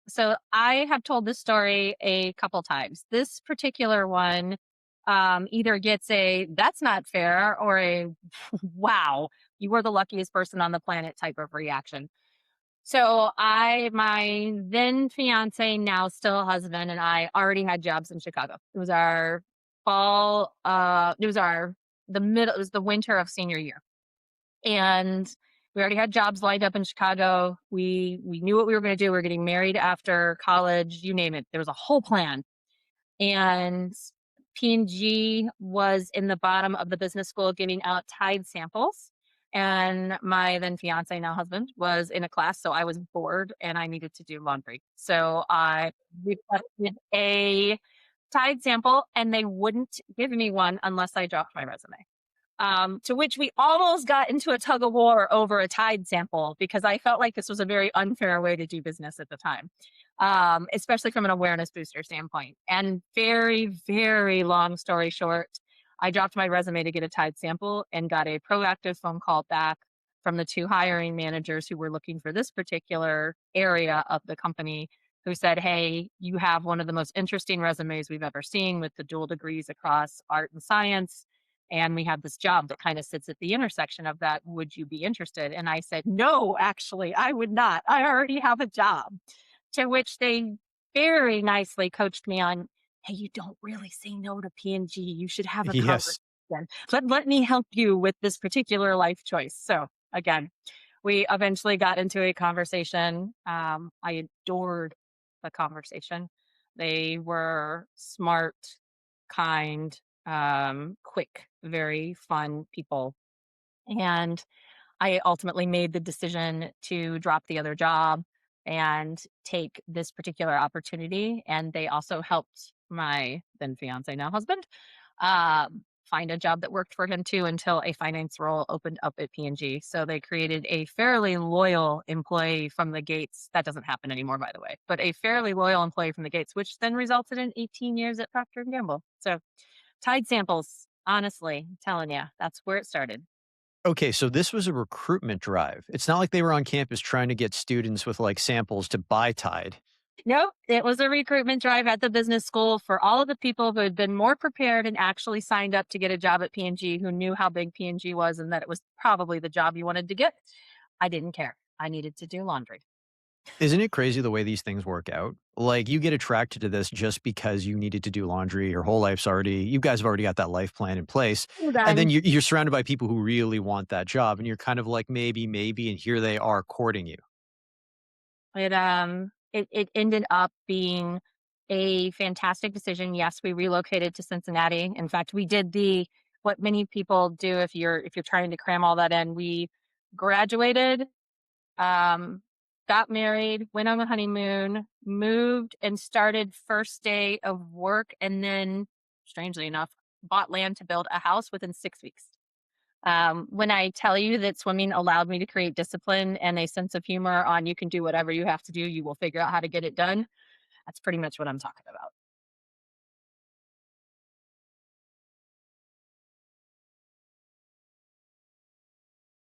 So I have told this story a couple times. This particular one either gets a "that's not fair" or a "wow, you were the luckiest person on the planet" type of reaction. So my then fiance, now still husband, and I already had jobs in Chicago. It was our fall. It was our the middle. It was the winter of senior year, and we already had jobs lined up in Chicago. We knew what we were going to do. We were getting married after college. You name it. There was a whole plan, and P&G was in the bottom of the business school giving out Tide samples. And my then fiance, now husband, was in a class. So I was bored and I needed to do laundry. So I requested a Tide sample and they wouldn't give me one unless I dropped my resume. To which we almost got into a tug of war over a Tide sample because I felt like this was a very unfair way to do business at the time, especially from an awareness booster standpoint. And very, very long story short, I dropped my resume to get a Tide sample and got a proactive phone call back from the two hiring managers who were looking for this particular area of the company, who said, "Hey, you have one of the most interesting resumes we've ever seen with the dual degrees across art and science. And we have this job that kind of sits at the intersection of that. Would you be interested?" And I said, "No, actually, I would not. I already have a job." To which they very nicely coached me on, "Hey, you don't really say no to P&G. You should have a conversation. Yes. Let me help you with this particular life choice." So again, we eventually got into a conversation. I adored the conversation. They were smart, kind, quick, very fun people. And I ultimately made the decision to drop the other job and take this particular opportunity. And they also helped my then fiance, now husband, find a job that worked for him too until a finance role opened up at P&G. So they created a fairly loyal employee from the gates. That doesn't happen anymore, by the way, but a fairly loyal employee from the gates, which then resulted in 18 years at Procter and Gamble. So Tide samples, honestly, I'm telling you, that's where it started. Okay, so this was a recruitment drive. It's not like they were on campus trying to get students with, like, samples to buy Tide. Nope, it was a recruitment drive at the business school for all of the people who had been more prepared and actually signed up to get a job at P&G, who knew how big P&G was and that it was probably the job you wanted to get. I didn't care. I needed to do laundry. Isn't it crazy the way these things work out? Like, you get attracted to this just because you needed to do laundry, your whole life's already you guys have already got that life plan in place, Well and then done. you're surrounded by people who really want that job, and you're kind of like, maybe," and here they are courting you. It ended up being a fantastic decision. Yes, we relocated to Cincinnati. In fact, we did the what many people do if you're trying to cram all that in. We graduated, um, got married, went on a honeymoon, moved, and started first day of work, and then, strangely enough, bought land to build a house within 6 weeks. When I tell you that swimming allowed me to create discipline and a sense of humor on you can do whatever you have to do, you will figure out how to get it done. That's pretty much what I'm talking about.